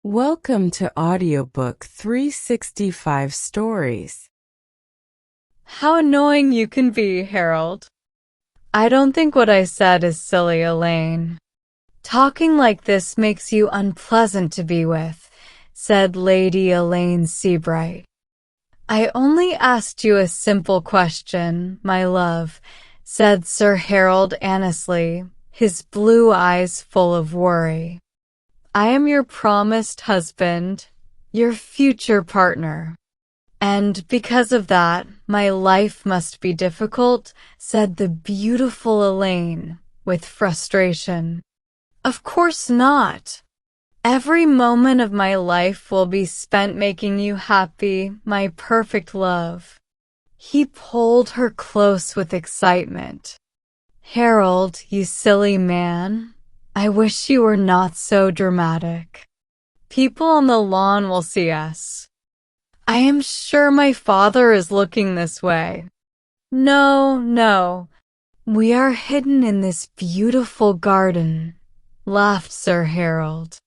Welcome to Audiobook 365 Stories. How annoying you can be, Harold. I don't think what I said is silly, Elaine. Talking like this makes you unpleasant to be with, said Lady Elaine Seabright. I only asked you a simple question, my love, said Sir Harold Annesley, his blue eyes full of worry. I am your promised husband, your future partner. And because of that, my life must be difficult, said the beautiful Elaine, with frustration. Of course not. Every moment of my life will be spent making you happy, my perfect love. He pulled her close with excitement. Harold, you silly man. I wish you were not so dramatic. People on the lawn will see us. I am sure my father is looking this way. No. We are hidden in this beautiful garden, laughed Sir Harold.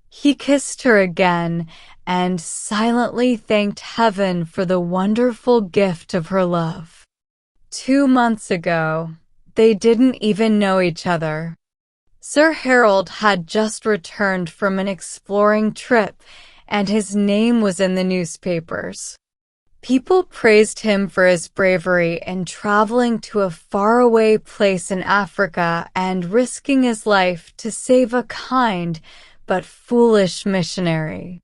He kissed her again and silently thanked heaven for the wonderful gift of her love. 2 months ago, they didn't even know each other. Sir Harold had just returned from an exploring trip, and his name was in the newspapers. People praised him for his bravery in traveling to a faraway place in Africa and risking his life to save a kind but foolish missionary.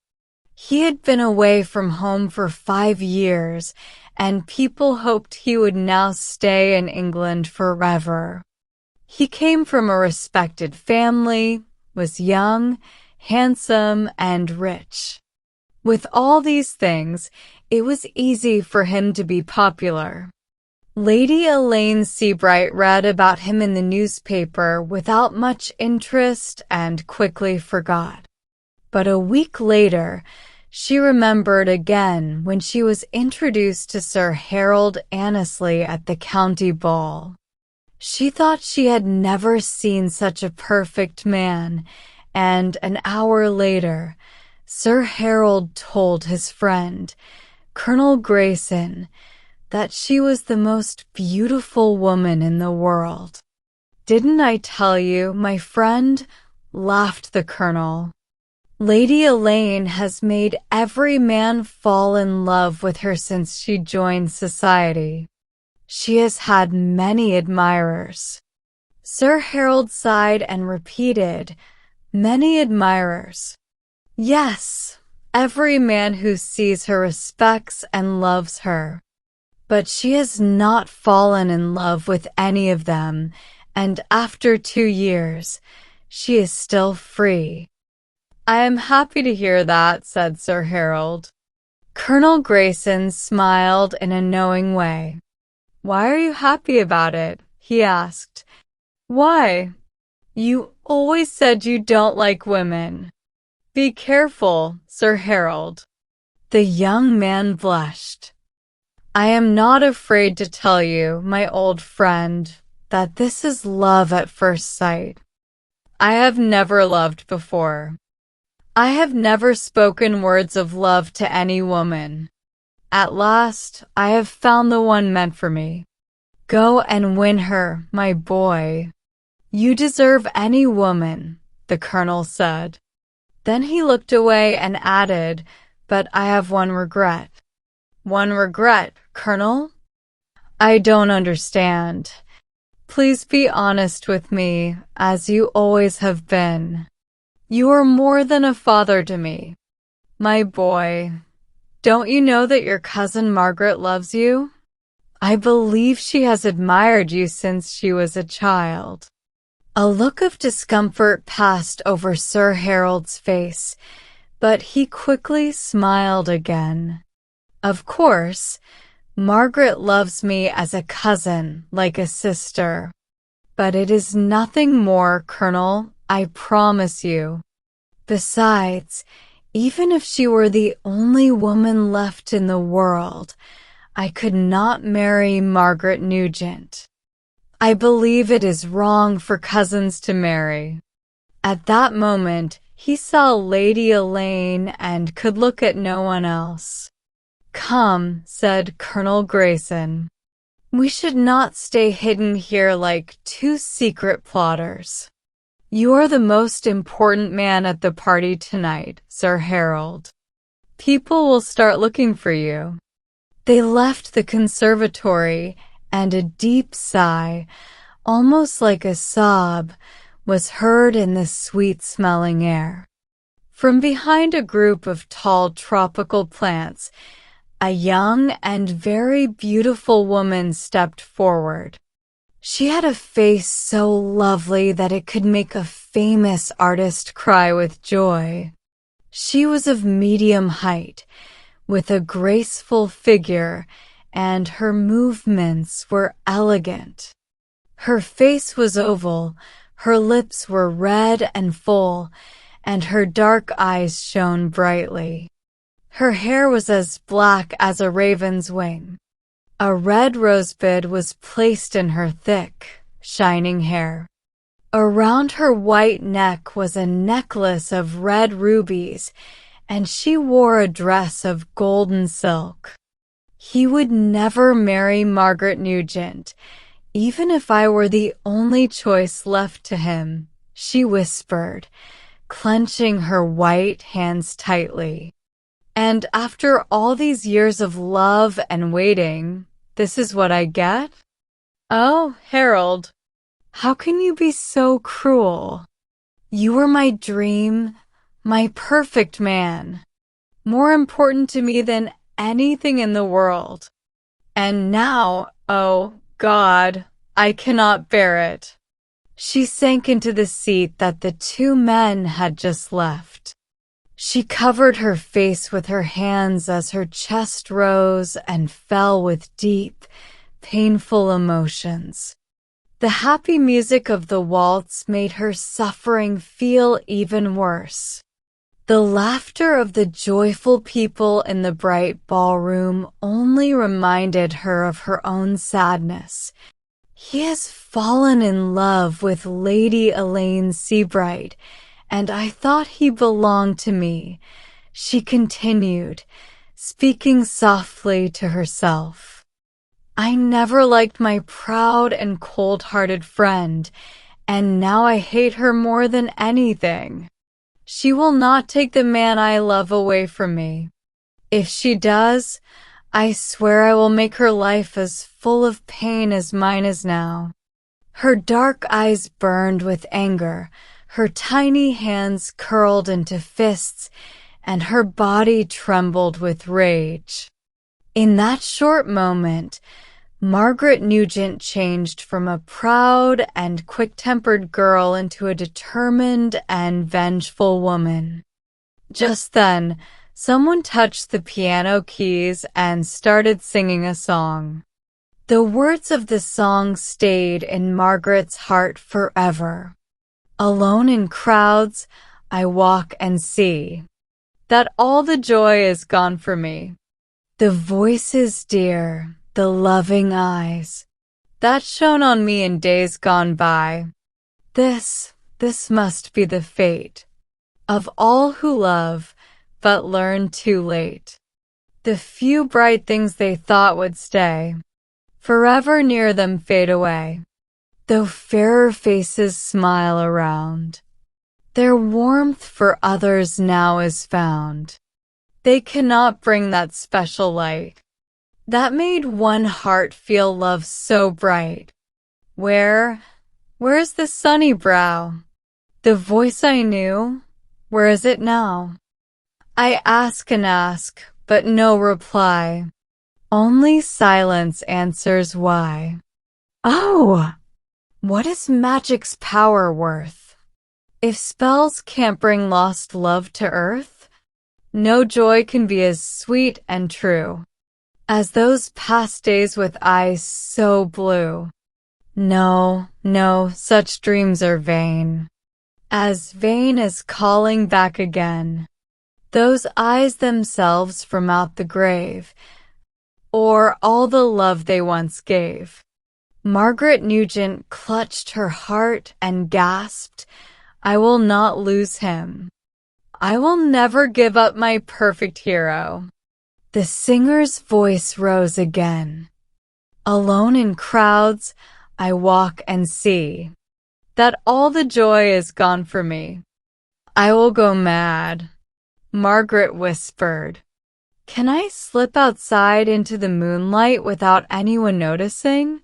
He had been away from home for 5 years, and people hoped he would now stay in England forever. He came from a respected family, was young, handsome, and rich. With all these things, it was easy for him to be popular. Lady Elaine Seabright read about him in the newspaper without much interest and quickly forgot. But a week later, she remembered again when she was introduced to Sir Harold Annesley at the county ball. She thought she had never seen such a perfect man, and an hour later, Sir Harold told his friend, Colonel Grayson, that she was the most beautiful woman in the world. Didn't I tell you, my friend? Laughed the colonel. Lady Elaine has made every man fall in love with her since she joined society. She has had many admirers. Sir Harold sighed and repeated, many admirers. Yes, every man who sees her respects and loves her. But she has not fallen in love with any of them, and after 2 years, she is still free. I am happy to hear that, said Sir Harold. Colonel Grayson smiled in a knowing way. Why are you happy about it? He asked. Why? You always said you don't like women. Be careful, Sir Harold. The young man blushed. I am not afraid to tell you, my old friend, that this is love at first sight. I have never loved before. I have never spoken words of love to any woman. At last, I have found the one meant for me. Go and win her, my boy. You deserve any woman, the colonel said. Then he looked away and added, but I have one regret. One regret, Colonel? I don't understand. Please be honest with me, as you always have been. You are more than a father to me. My boy, don't you know that your cousin Margaret loves you? I believe she has admired you since she was a child. A look of discomfort passed over Sir Harold's face, but he quickly smiled again. Of course, Margaret loves me as a cousin, like a sister. But it is nothing more, Colonel, I promise you. Besides, even if she were the only woman left in the world, I could not marry Margaret Nugent. I believe it is wrong for cousins to marry. At that moment, He saw Lady Elaine and could look at no one else. "Come," said Colonel Grayson. "We should not stay hidden here like two secret plotters. You are the most important man at the party tonight, Sir Harold. People will start looking for you." They left the conservatory, and a deep sigh, almost like a sob, was heard in the sweet-smelling air. From behind a group of tall tropical plants, a young and very beautiful woman stepped forward. She had a face so lovely that it could make a famous artist cry with joy. She was of medium height, with a graceful figure, and her movements were elegant. Her face was oval, her lips were red and full, and her dark eyes shone brightly. Her hair was as black as a raven's wing. A red rosebud was placed in her thick, shining hair. Around her white neck was a necklace of red rubies, and she wore a dress of golden silk. "He would never marry Margaret Nugent, even if I were the only choice left to him," she whispered, clenching her white hands tightly. "And after all these years of love and waiting, this is what I get? Oh, Harold, how can you be so cruel? You were my dream, my perfect man, more important to me than anything in the world. And now, oh God, I cannot bear it." She sank into the seat that the two men had just left. She covered her face with her hands as her chest rose and fell with deep, painful emotions. The happy music of the waltz made her suffering feel even worse. The laughter of the joyful people in the bright ballroom only reminded her of her own sadness. "He has fallen in love with Lady Elaine Seabright, and I thought he belonged to me," she continued, speaking softly to herself. "I never liked my proud and cold-hearted friend, and now I hate her more than anything. She will not take the man I love away from me. If she does, I swear I will make her life as full of pain as mine is now." Her dark eyes burned with anger, her tiny hands curled into fists, and her body trembled with rage. In that short moment, Margaret Nugent changed from a proud and quick-tempered girl into a determined and vengeful woman. Just then, someone touched the piano keys and started singing a song. The words of the song stayed in Margaret's heart forever. "Alone in crowds, I walk and see that all the joy is gone for me. The voices dear, the loving eyes, that shone on me in days gone by. This must be the fate of all who love, but learn too late. The few bright things they thought would stay, forever near them fade away. Though fairer faces smile around, their warmth for others now is found. They cannot bring that special light that made one heart feel love so bright. Where is the sunny brow? The voice I knew, where is it now? I ask and ask, but no reply. Only silence answers why. Oh! What is magic's power worth? If spells can't bring lost love to earth, no joy can be as sweet and true as those past days with eyes so blue. No, such dreams are vain as calling back again those eyes themselves from out the grave, or all the love they once gave." Margaret Nugent clutched her heart and gasped, "I will not lose him." I will never give up my perfect hero. The singer's voice rose again. Alone in crowds, I walk and see that all the joy is gone for me. I will go mad, Margaret whispered. Can I slip outside into the moonlight without anyone noticing?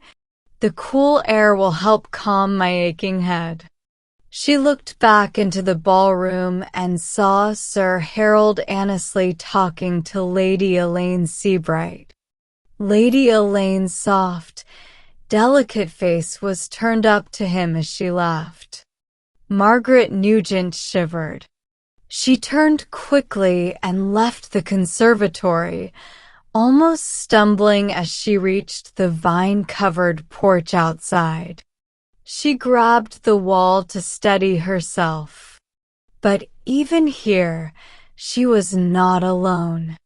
The cool air will help calm my aching head. She looked back into the ballroom and saw Sir Harold Annesley talking to Lady Elaine Seabright. Lady Elaine's soft, delicate face was turned up to him as she laughed. Margaret Nugent shivered. She turned quickly and left the conservatory, almost stumbling as she reached the vine-covered porch outside. She grabbed the wall to steady herself. But even here, she was not alone.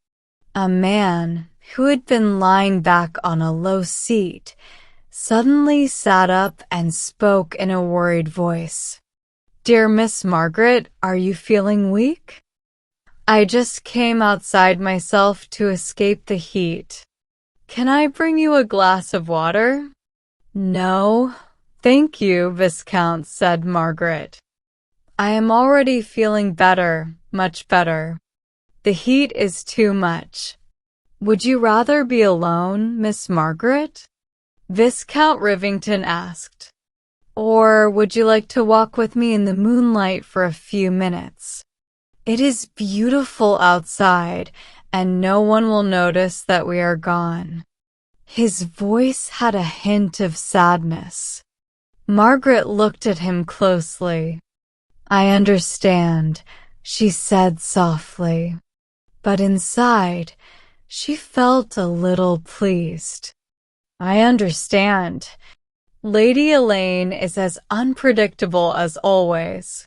A man, who had been lying back on a low seat, suddenly sat up and spoke in a worried voice. "Dear Miss Margaret, are you feeling weak? I just came outside myself to escape the heat. Can I bring you a glass of water?" "No, thank you, Viscount," said Margaret. "I am already feeling better, much better. The heat is too much. Would you rather be alone, Miss Margaret?" Viscount Rivington asked. "Or would you like to walk with me in the moonlight for a few minutes? It is beautiful outside, and no one will notice that we are gone." His voice had a hint of sadness. Margaret looked at him closely. "I understand," she said softly. But inside, she felt a little pleased. "I understand. Lady Elaine is as unpredictable as always.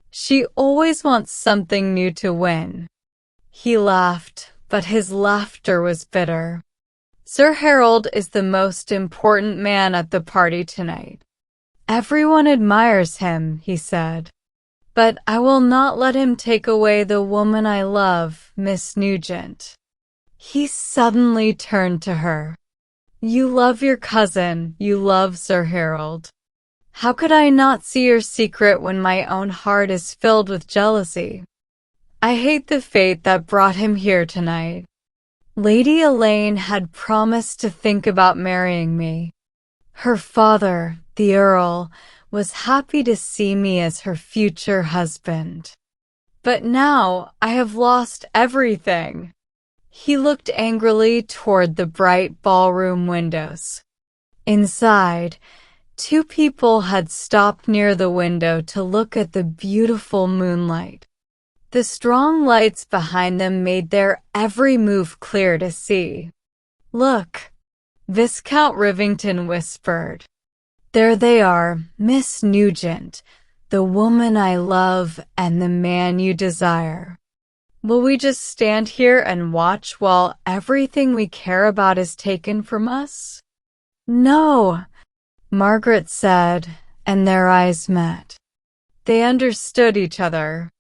She always wants something new to win." He laughed, but his laughter was bitter. "Sir Harold is the most important man at the party tonight. Everyone admires him," he said. "But I will not let him take away the woman I love, Miss Nugent." He suddenly turned to her. "You love your cousin, you love Sir Harold. How could I not see your secret when my own heart is filled with jealousy? I hate the fate that brought him here tonight. Lady Elaine had promised to think about marrying me. Her father, the Earl, was happy to see me as her future husband. But now I have lost everything." He looked angrily toward the bright ballroom windows. Inside, two people had stopped near the window to look at the beautiful moonlight. The strong lights behind them made their every move clear to see. "Look," Viscount Rivington whispered. "There they are, Miss Nugent, the woman I love and the man you desire. Will we just stand here and watch while everything we care about is taken from us?" "No," Margaret said, and their eyes met. They understood each other.